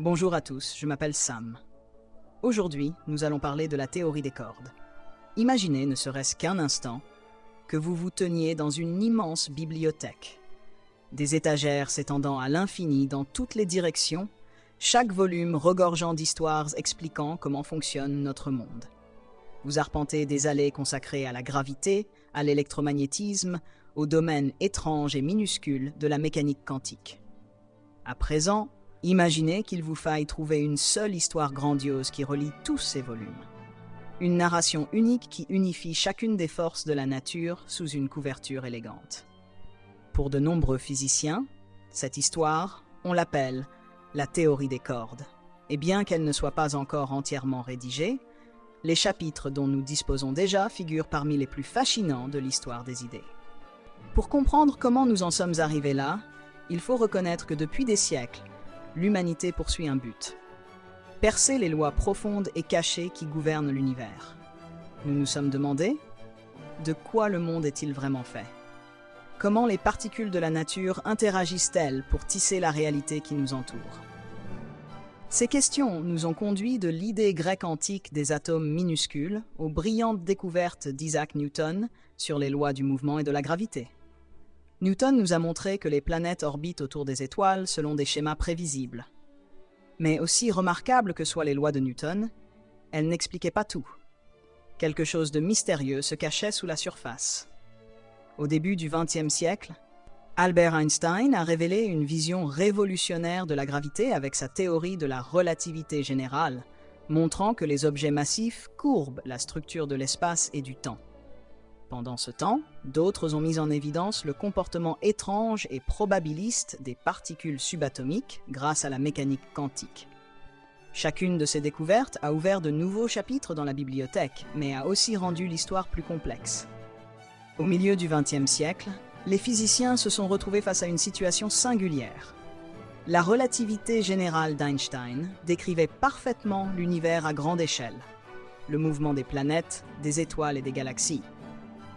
Bonjour à tous, je m'appelle Sam. Aujourd'hui, nous allons parler de la théorie des cordes. Imaginez, ne serait-ce qu'un instant, que vous vous teniez dans une immense bibliothèque. Des étagères s'étendant à l'infini dans toutes les directions, chaque volume regorgeant d'histoires expliquant comment fonctionne notre monde. Vous arpentez des allées consacrées à la gravité, à l'électromagnétisme, aux domaines étranges et minuscules de la mécanique quantique. À présent, imaginez qu'il vous faille trouver une seule histoire grandiose qui relie tous ces volumes. Une narration unique qui unifie chacune des forces de la nature sous une couverture élégante. Pour de nombreux physiciens, cette histoire, on l'appelle la théorie des cordes. Et bien qu'elle ne soit pas encore entièrement rédigée, les chapitres dont nous disposons déjà figurent parmi les plus fascinants de l'histoire des idées. Pour comprendre comment nous en sommes arrivés là, il faut reconnaître que depuis des siècles, l'humanité poursuit un but. Percer les lois profondes et cachées qui gouvernent l'univers. Nous nous sommes demandé, de quoi le monde est-il vraiment fait? Comment les particules de la nature interagissent-elles pour tisser la réalité qui nous entoure? Ces questions nous ont conduits de l'idée grecque antique des atomes minuscules aux brillantes découvertes d'Isaac Newton sur les lois du mouvement et de la gravité. Newton nous a montré que les planètes orbitent autour des étoiles selon des schémas prévisibles. Mais aussi remarquables que soient les lois de Newton, elles n'expliquaient pas tout. Quelque chose de mystérieux se cachait sous la surface. Au début du XXe siècle, Albert Einstein a révélé une vision révolutionnaire de la gravité avec sa théorie de la relativité générale, montrant que les objets massifs courbent la structure de l'espace et du temps. Pendant ce temps, d'autres ont mis en évidence le comportement étrange et probabiliste des particules subatomiques grâce à la mécanique quantique. Chacune de ces découvertes a ouvert de nouveaux chapitres dans la bibliothèque, mais a aussi rendu l'histoire plus complexe. Au milieu du XXe siècle, les physiciens se sont retrouvés face à une situation singulière. La relativité générale d'Einstein décrivait parfaitement l'univers à grande échelle, le mouvement des planètes, des étoiles et des galaxies,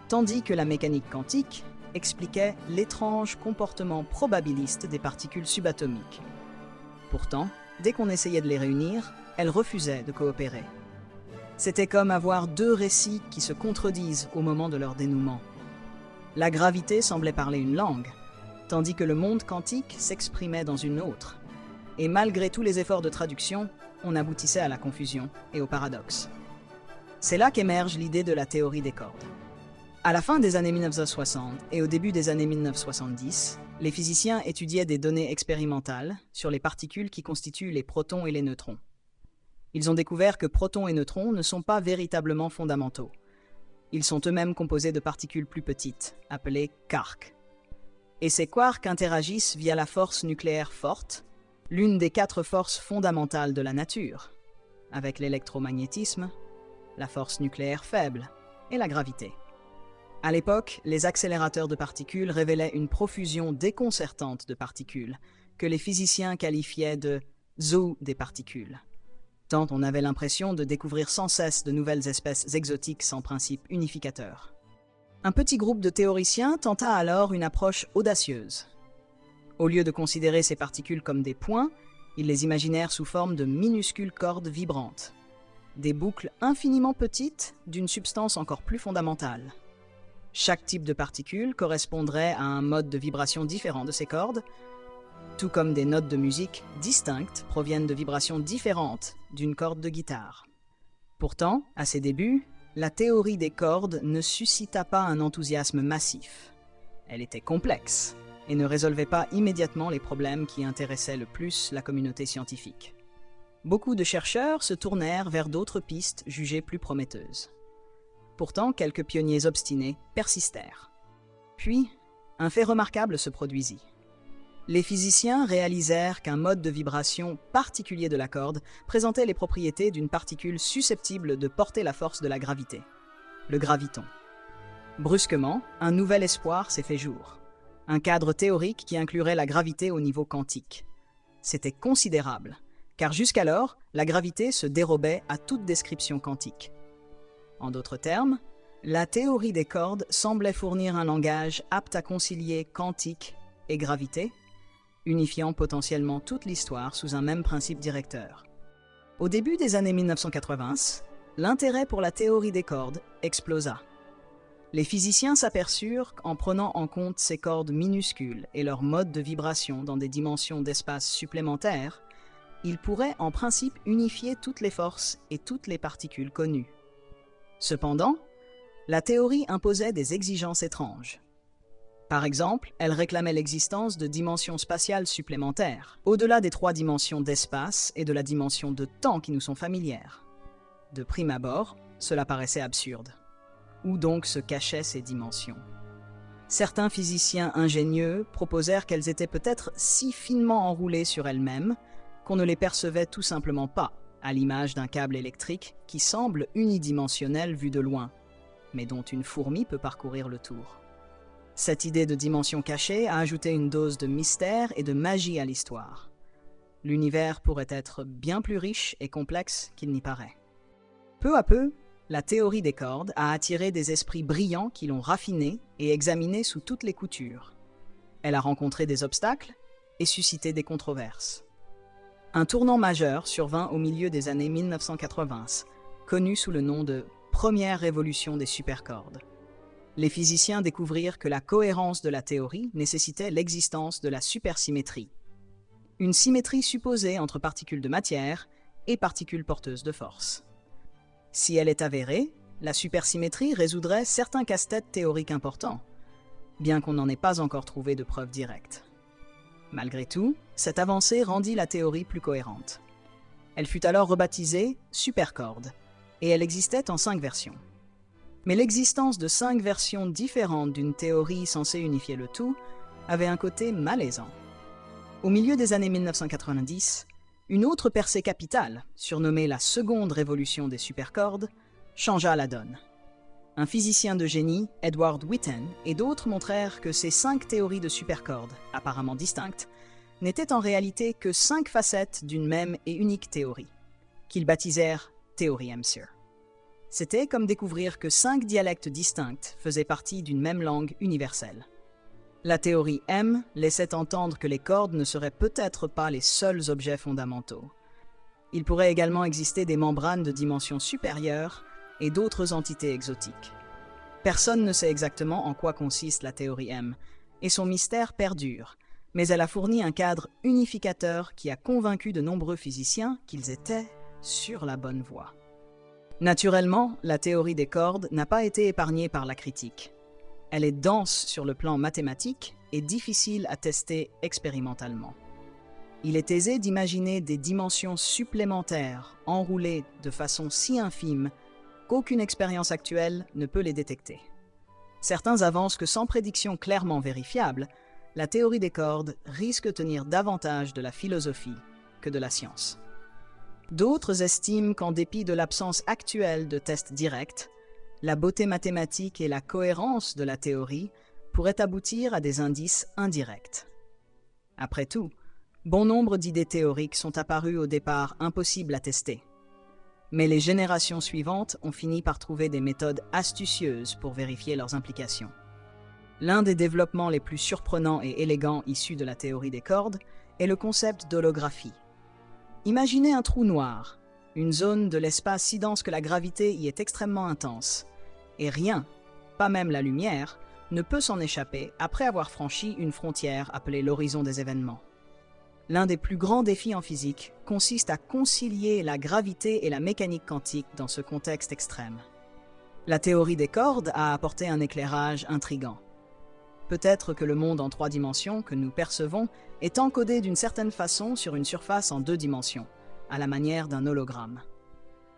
tandis que la mécanique quantique expliquait l'étrange comportement probabiliste des particules subatomiques. Pourtant, dès qu'on essayait de les réunir, elles refusaient de coopérer. C'était comme avoir deux récits qui se contredisent au moment de leur dénouement. La gravité semblait parler une langue, tandis que le monde quantique s'exprimait dans une autre. Et malgré tous les efforts de traduction, on aboutissait à la confusion et au paradoxe. C'est là qu'émerge l'idée de la théorie des cordes. À la fin des années 1960 et au début des années 1970, les physiciens étudiaient des données expérimentales sur les particules qui constituent les protons et les neutrons. Ils ont découvert que protons et neutrons ne sont pas véritablement fondamentaux. Ils sont eux-mêmes composés de particules plus petites, appelées quarks. Et ces quarks interagissent via la force nucléaire forte, l'une des 4 forces fondamentales de la nature, avec l'électromagnétisme, la force nucléaire faible et la gravité. À l'époque, les accélérateurs de particules révélaient une profusion déconcertante de particules, que les physiciens qualifiaient de « zoo des particules ». Tant on avait l'impression de découvrir sans cesse de nouvelles espèces exotiques sans principe unificateur. Un petit groupe de théoriciens tenta alors une approche audacieuse. Au lieu de considérer ces particules comme des points, ils les imaginèrent sous forme de minuscules cordes vibrantes, des boucles infiniment petites d'une substance encore plus fondamentale. Chaque type de particule correspondrait à un mode de vibration différent de ces cordes, tout comme des notes de musique distinctes proviennent de vibrations différentes d'une corde de guitare. Pourtant, à ses débuts, la théorie des cordes ne suscita pas un enthousiasme massif. Elle était complexe et ne résolvait pas immédiatement les problèmes qui intéressaient le plus la communauté scientifique. Beaucoup de chercheurs se tournèrent vers d'autres pistes jugées plus prometteuses. Pourtant, quelques pionniers obstinés persistèrent. Puis, un fait remarquable se produisit. Les physiciens réalisèrent qu'un mode de vibration particulier de la corde présentait les propriétés d'une particule susceptible de porter la force de la gravité, le graviton. Brusquement, un nouvel espoir s'est fait jour. Un cadre théorique qui inclurait la gravité au niveau quantique. C'était considérable, car jusqu'alors, la gravité se dérobait à toute description quantique. En d'autres termes, la théorie des cordes semblait fournir un langage apte à concilier quantique et gravité, unifiant potentiellement toute l'histoire sous un même principe directeur. Au début des années 1980, l'intérêt pour la théorie des cordes explosa. Les physiciens s'aperçurent qu'en prenant en compte ces cordes minuscules et leur mode de vibration dans des dimensions d'espace supplémentaires, ils pourraient en principe unifier toutes les forces et toutes les particules connues. Cependant, la théorie imposait des exigences étranges. Par exemple, elle réclamait l'existence de dimensions spatiales supplémentaires, au-delà des 3 dimensions d'espace et de la dimension de temps qui nous sont familières. De prime abord, cela paraissait absurde. Où donc se cachaient ces dimensions? Certains physiciens ingénieux proposèrent qu'elles étaient peut-être si finement enroulées sur elles-mêmes qu'on ne les percevait tout simplement pas, à l'image d'un câble électrique qui semble unidimensionnel vu de loin, mais dont une fourmi peut parcourir le tour. Cette idée de dimension cachée a ajouté une dose de mystère et de magie à l'histoire. L'univers pourrait être bien plus riche et complexe qu'il n'y paraît. Peu à peu, la théorie des cordes a attiré des esprits brillants qui l'ont raffinée et examinée sous toutes les coutures. Elle a rencontré des obstacles et suscité des controverses. Un tournant majeur survint au milieu des années 1980, connu sous le nom de « première révolution des supercordes ». Les physiciens découvrirent que la cohérence de la théorie nécessitait l'existence de la supersymétrie, une symétrie supposée entre particules de matière et particules porteuses de force. Si elle est avérée, la supersymétrie résoudrait certains casse-têtes théoriques importants, bien qu'on n'en ait pas encore trouvé de preuves directes. Malgré tout, cette avancée rendit la théorie plus cohérente. Elle fut alors rebaptisée supercorde, et elle existait en 5 versions. Mais l'existence de 5 versions différentes d'une théorie censée unifier le tout avait un côté malaisant. Au milieu des années 1990, une autre percée capitale, surnommée la seconde révolution des supercordes, changea la donne. Un physicien de génie, Edward Witten, et d'autres montrèrent que ces 5 théories de supercordes, apparemment distinctes, n'étaient en réalité que 5 facettes d'une même et unique théorie, qu'ils baptisèrent théorie M-SIR. C'était comme découvrir que 5 dialectes distincts faisaient partie d'une même langue universelle. La théorie M laissait entendre que les cordes ne seraient peut-être pas les seuls objets fondamentaux. Il pourrait également exister des membranes de dimension supérieure et d'autres entités exotiques. Personne ne sait exactement en quoi consiste la théorie M, et son mystère perdure, mais elle a fourni un cadre unificateur qui a convaincu de nombreux physiciens qu'ils étaient sur la bonne voie. Naturellement, la théorie des cordes n'a pas été épargnée par la critique. Elle est dense sur le plan mathématique et difficile à tester expérimentalement. Il est aisé d'imaginer des dimensions supplémentaires enroulées de façon si infime qu'aucune expérience actuelle ne peut les détecter. Certains avancent que sans prédiction clairement vérifiable, la théorie des cordes risque de tenir davantage de la philosophie que de la science. D'autres estiment qu'en dépit de l'absence actuelle de tests directs, la beauté mathématique et la cohérence de la théorie pourraient aboutir à des indices indirects. Après tout, bon nombre d'idées théoriques sont apparues au départ impossibles à tester. Mais les générations suivantes ont fini par trouver des méthodes astucieuses pour vérifier leurs implications. L'un des développements les plus surprenants et élégants issus de la théorie des cordes est le concept d'holographie. Imaginez un trou noir, une zone de l'espace si dense que la gravité y est extrêmement intense, et rien, pas même la lumière, ne peut s'en échapper après avoir franchi une frontière appelée l'horizon des événements. L'un des plus grands défis en physique consiste à concilier la gravité et la mécanique quantique dans ce contexte extrême. La théorie des cordes a apporté un éclairage intrigant. Peut-être que le monde en 3 dimensions que nous percevons est encodé d'une certaine façon sur une surface en 2 dimensions, à la manière d'un hologramme.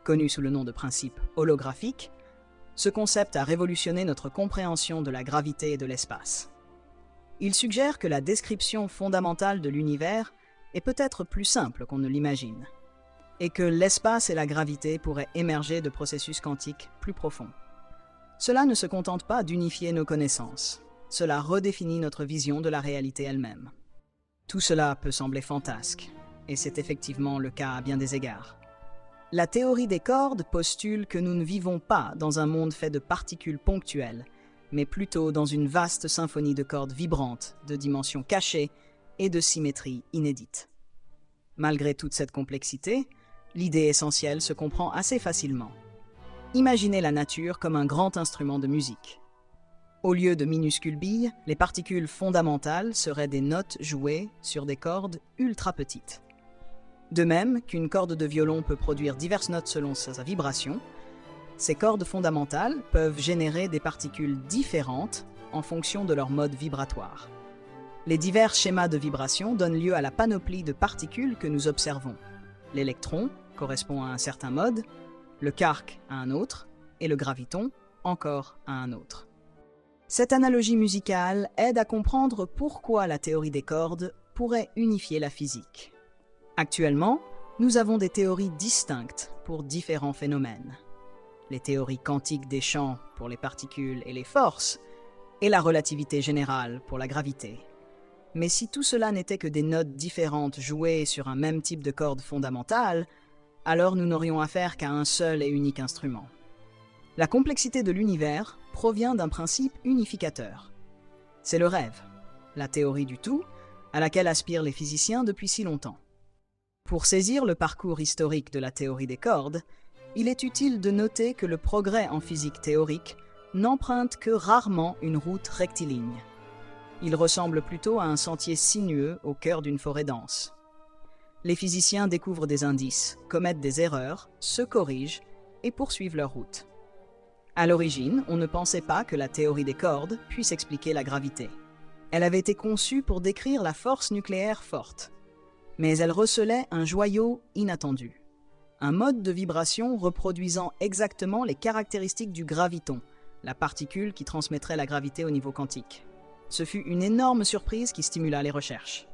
Connu sous le nom de principe holographique, ce concept a révolutionné notre compréhension de la gravité et de l'espace. Il suggère que la description fondamentale de l'univers est peut-être plus simple qu'on ne l'imagine, et que l'espace et la gravité pourraient émerger de processus quantiques plus profonds. Cela ne se contente pas d'unifier nos connaissances, cela redéfinit notre vision de la réalité elle-même. Tout cela peut sembler fantasque, et c'est effectivement le cas à bien des égards. La théorie des cordes postule que nous ne vivons pas dans un monde fait de particules ponctuelles, mais plutôt dans une vaste symphonie de cordes vibrantes, de dimensions cachées et de symétrie inédite. Malgré toute cette complexité, l'idée essentielle se comprend assez facilement. Imaginez la nature comme un grand instrument de musique. Au lieu de minuscules billes, les particules fondamentales seraient des notes jouées sur des cordes ultra petites. De même qu'une corde de violon peut produire diverses notes selon sa vibration, ces cordes fondamentales peuvent générer des particules différentes en fonction de leur mode vibratoire. Les divers schémas de vibration donnent lieu à la panoplie de particules que nous observons. L'électron correspond à un certain mode, le quark à un autre, et le graviton encore à un autre. Cette analogie musicale aide à comprendre pourquoi la théorie des cordes pourrait unifier la physique. Actuellement, nous avons des théories distinctes pour différents phénomènes. Les théories quantiques des champs pour les particules et les forces, et la relativité générale pour la gravité. Mais si tout cela n'était que des notes différentes jouées sur un même type de corde fondamentale, alors nous n'aurions affaire qu'à un seul et unique instrument. La complexité de l'univers provient d'un principe unificateur. C'est le rêve, la théorie du tout, à laquelle aspirent les physiciens depuis si longtemps. Pour saisir le parcours historique de la théorie des cordes, il est utile de noter que le progrès en physique théorique n'emprunte que rarement une route rectiligne. Il ressemble plutôt à un sentier sinueux au cœur d'une forêt dense. Les physiciens découvrent des indices, commettent des erreurs, se corrigent et poursuivent leur route. À l'origine, on ne pensait pas que la théorie des cordes puisse expliquer la gravité. Elle avait été conçue pour décrire la force nucléaire forte. Mais elle recelait un joyau inattendu. Un mode de vibration reproduisant exactement les caractéristiques du graviton, la particule qui transmettrait la gravité au niveau quantique. Ce fut une énorme surprise qui stimula les recherches.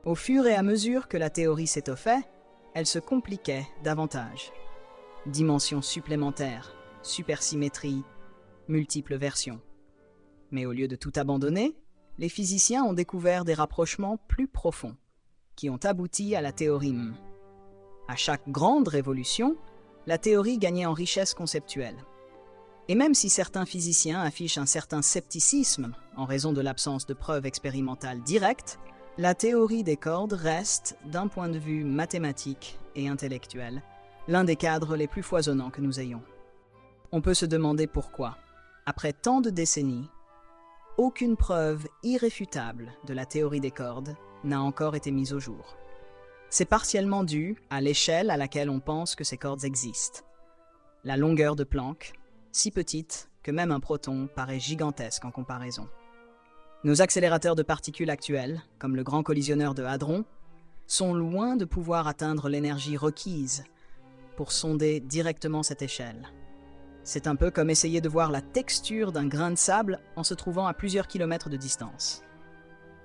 Au fur et à mesure que la théorie s'étoffait, elle se compliquait davantage. Dimensions supplémentaires, supersymétrie, multiples versions. Mais au lieu de tout abandonner, les physiciens ont découvert des rapprochements plus profonds, qui ont abouti à la théorie M. À chaque grande révolution, la théorie gagnait en richesse conceptuelle. Et même si certains physiciens affichent un certain scepticisme en raison de l'absence de preuves expérimentales directes, la théorie des cordes reste, d'un point de vue mathématique et intellectuel, l'un des cadres les plus foisonnants que nous ayons. On peut se demander pourquoi, après tant de décennies, aucune preuve irréfutable de la théorie des cordes n'a encore été mise au jour. C'est partiellement dû à l'échelle à laquelle on pense que ces cordes existent. La longueur de Planck, si petite que même un proton paraît gigantesque en comparaison. Nos accélérateurs de particules actuels, comme le Grand Collisionneur de Hadron, sont loin de pouvoir atteindre l'énergie requise pour sonder directement cette échelle. C'est un peu comme essayer de voir la texture d'un grain de sable en se trouvant à plusieurs kilomètres de distance.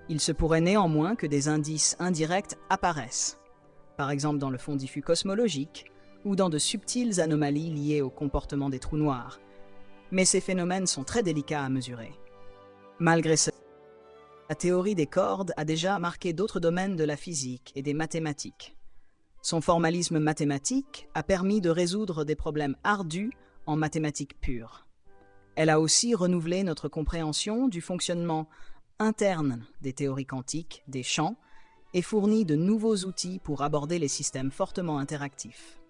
Il se pourrait néanmoins que des indices indirects apparaissent, par exemple dans le fond diffus cosmologique ou dans de subtiles anomalies liées au comportement des trous noirs, mais ces phénomènes sont très délicats à mesurer. Malgré cela, la théorie des cordes a déjà marqué d'autres domaines de la physique et des mathématiques. Son formalisme mathématique a permis de résoudre des problèmes ardus en mathématiques pures. Elle a aussi renouvelé notre compréhension du fonctionnement interne des théories quantiques, des champs, et fourni de nouveaux outils pour aborder les systèmes fortement interactifs.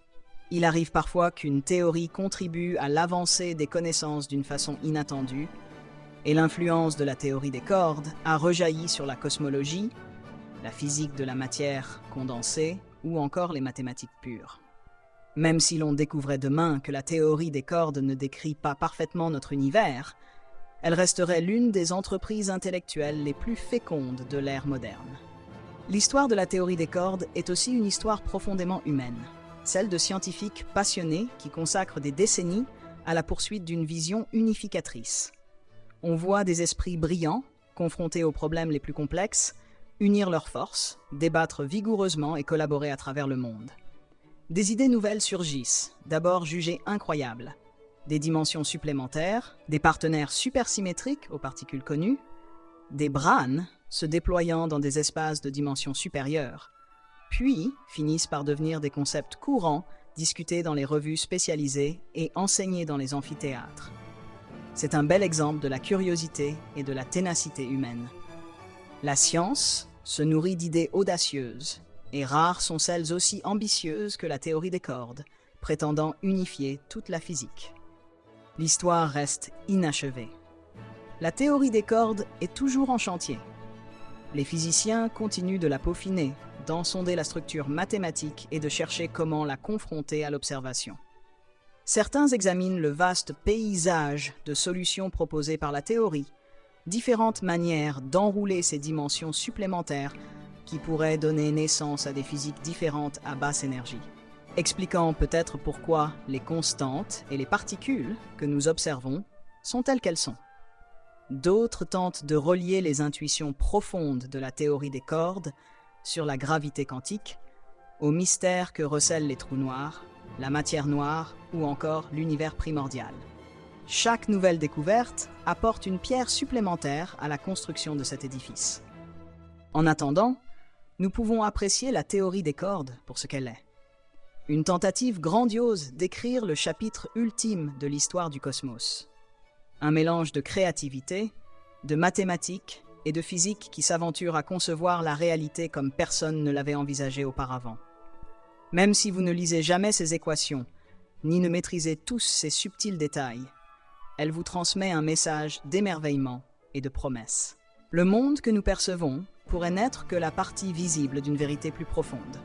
Il arrive parfois qu'une théorie contribue à l'avancée des connaissances d'une façon inattendue, et l'influence de la théorie des cordes a rejailli sur la cosmologie, la physique de la matière condensée ou encore les mathématiques pures. Même si l'on découvrait demain que la théorie des cordes ne décrit pas parfaitement notre univers, elle resterait l'une des entreprises intellectuelles les plus fécondes de l'ère moderne. L'histoire de la théorie des cordes est aussi une histoire profondément humaine, celle de scientifiques passionnés qui consacrent des décennies à la poursuite d'une vision unificatrice. On voit des esprits brillants, confrontés aux problèmes les plus complexes, unir leurs forces, débattre vigoureusement et collaborer à travers le monde. Des idées nouvelles surgissent, d'abord jugées incroyables. Des dimensions supplémentaires, des partenaires supersymétriques aux particules connues, des brânes se déployant dans des espaces de dimensions supérieures, puis finissent par devenir des concepts courants discutés dans les revues spécialisées et enseignés dans les amphithéâtres. C'est un bel exemple de la curiosité et de la ténacité humaine. La science se nourrit d'idées audacieuses, et rares sont celles aussi ambitieuses que la théorie des cordes, prétendant unifier toute la physique. L'histoire reste inachevée. La théorie des cordes est toujours en chantier. Les physiciens continuent de la peaufiner, d'en sonder la structure mathématique et de chercher comment la confronter à l'observation. Certains examinent le vaste paysage de solutions proposées par la théorie, différentes manières d'enrouler ces dimensions supplémentaires qui pourraient donner naissance à des physiques différentes à basse énergie, expliquant peut-être pourquoi les constantes et les particules que nous observons sont telles qu'elles sont. D'autres tentent de relier les intuitions profondes de la théorie des cordes sur la gravité quantique aux mystères que recèlent les trous noirs, la matière noire ou encore l'univers primordial. Chaque nouvelle découverte apporte une pierre supplémentaire à la construction de cet édifice. En attendant, nous pouvons apprécier la théorie des cordes pour ce qu'elle est. Une tentative grandiose d'écrire le chapitre ultime de l'histoire du cosmos. Un mélange de créativité, de mathématiques et de physique qui s'aventure à concevoir la réalité comme personne ne l'avait envisagée auparavant. Même si vous ne lisez jamais ces équations, ni ne maîtrisez tous ces subtils détails, elle vous transmet un message d'émerveillement et de promesse. Le monde que nous percevons pourrait n'être que la partie visible d'une vérité plus profonde,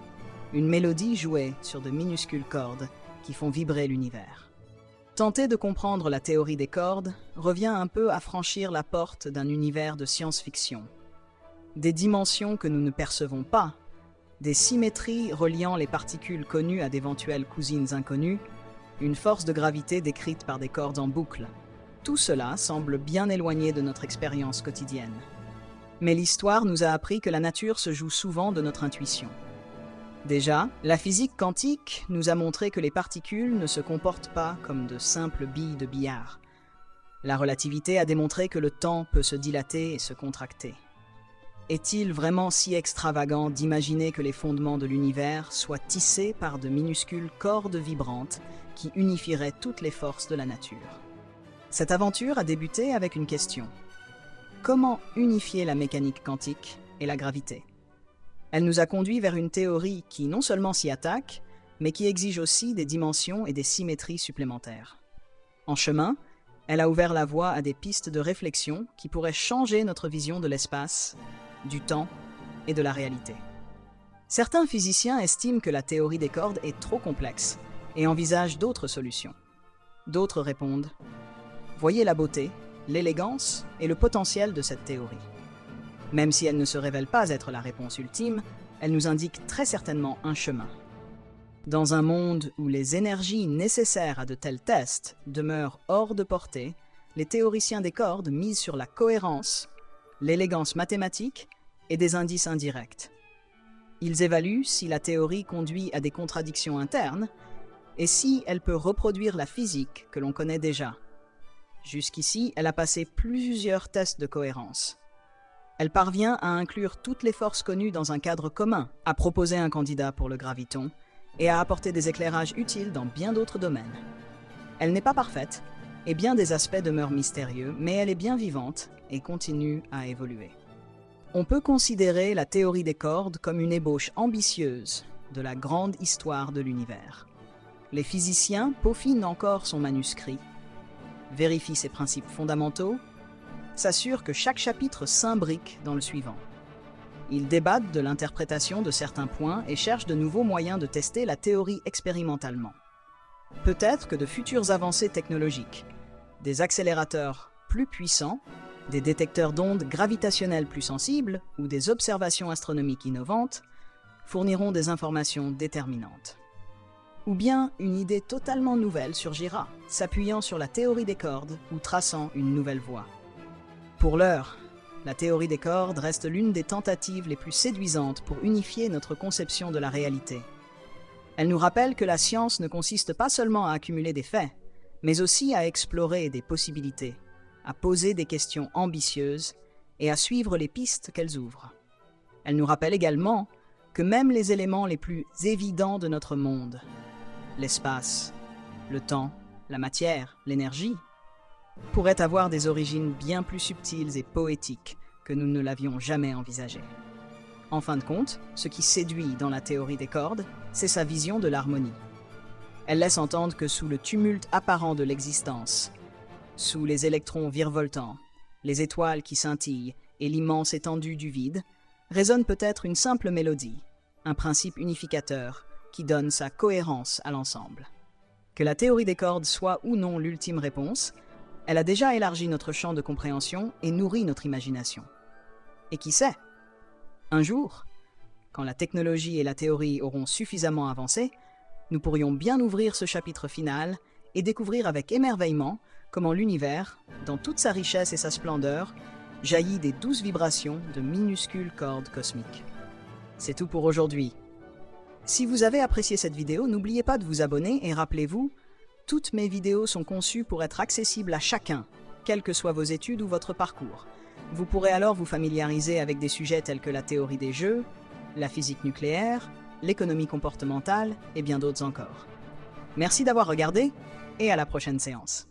une mélodie jouée sur de minuscules cordes qui font vibrer l'univers. Tenter de comprendre la théorie des cordes revient un peu à franchir la porte d'un univers de science-fiction. Des dimensions que nous ne percevons pas, des symétries reliant les particules connues à d'éventuelles cousines inconnues, une force de gravité décrite par des cordes en boucle. Tout cela semble bien éloigné de notre expérience quotidienne. Mais l'histoire nous a appris que la nature se joue souvent de notre intuition. Déjà, la physique quantique nous a montré que les particules ne se comportent pas comme de simples billes de billard. La relativité a démontré que le temps peut se dilater et se contracter. Est-il vraiment si extravagant d'imaginer que les fondements de l'univers soient tissés par de minuscules cordes vibrantes qui unifieraient toutes les forces de la nature? Cette aventure a débuté avec une question. Comment unifier la mécanique quantique et la gravité? Elle nous a conduits vers une théorie qui non seulement s'y attaque, mais qui exige aussi des dimensions et des symétries supplémentaires. En chemin, elle a ouvert la voie à des pistes de réflexion qui pourraient changer notre vision de l'espace, du temps et de la réalité. Certains physiciens estiment que la théorie des cordes est trop complexe et envisagent d'autres solutions. D'autres répondent « Voyez la beauté, l'élégance et le potentiel de cette théorie. » Même si elle ne se révèle pas être la réponse ultime, elle nous indique très certainement un chemin. Dans un monde où les énergies nécessaires à de tels tests demeurent hors de portée, les théoriciens des cordes misent sur la cohérence, l'élégance mathématique et des indices indirects. Ils évaluent si la théorie conduit à des contradictions internes et si elle peut reproduire la physique que l'on connaît déjà. Jusqu'ici, elle a passé plusieurs tests de cohérence. Elle parvient à inclure toutes les forces connues dans un cadre commun, à proposer un candidat pour le graviton et à apporter des éclairages utiles dans bien d'autres domaines. Elle n'est pas parfaite, et bien des aspects demeurent mystérieux, mais elle est bien vivante et continue à évoluer. On peut considérer la théorie des cordes comme une ébauche ambitieuse de la grande histoire de l'univers. Les physiciens peaufinent encore son manuscrit, vérifient ses principes fondamentaux, s'assurent que chaque chapitre s'imbrique dans le suivant. Ils débattent de l'interprétation de certains points et cherchent de nouveaux moyens de tester la théorie expérimentalement. Peut-être que de futures avancées technologiques, des accélérateurs plus puissants, des détecteurs d'ondes gravitationnelles plus sensibles ou des observations astronomiques innovantes fourniront des informations déterminantes. Ou bien une idée totalement nouvelle surgira, s'appuyant sur la théorie des cordes ou traçant une nouvelle voie. Pour l'heure, la théorie des cordes reste l'une des tentatives les plus séduisantes pour unifier notre conception de la réalité. Elle nous rappelle que la science ne consiste pas seulement à accumuler des faits, mais aussi à explorer des possibilités, à poser des questions ambitieuses et à suivre les pistes qu'elles ouvrent. Elle nous rappelle également que même les éléments les plus évidents de notre monde, l'espace, le temps, la matière, l'énergie, pourraient avoir des origines bien plus subtiles et poétiques que nous ne l'avions jamais envisagé. En fin de compte, ce qui séduit dans la théorie des cordes, c'est sa vision de l'harmonie. Elle laisse entendre que sous le tumulte apparent de l'existence, sous les électrons virevoltants, les étoiles qui scintillent et l'immense étendue du vide, résonne peut-être une simple mélodie, un principe unificateur qui donne sa cohérence à l'ensemble. Que la théorie des cordes soit ou non l'ultime réponse, elle a déjà élargi notre champ de compréhension et nourri notre imagination. Et qui sait, un jour, quand la technologie et la théorie auront suffisamment avancé, nous pourrions bien ouvrir ce chapitre final et découvrir avec émerveillement comment l'univers, dans toute sa richesse et sa splendeur, jaillit des douces vibrations de minuscules cordes cosmiques. C'est tout pour aujourd'hui. Si vous avez apprécié cette vidéo, n'oubliez pas de vous abonner et rappelez-vous, toutes mes vidéos sont conçues pour être accessibles à chacun, quelles que soient vos études ou votre parcours. Vous pourrez alors vous familiariser avec des sujets tels que la théorie des jeux, la physique nucléaire, l'économie comportementale et bien d'autres encore. Merci d'avoir regardé et à la prochaine séance.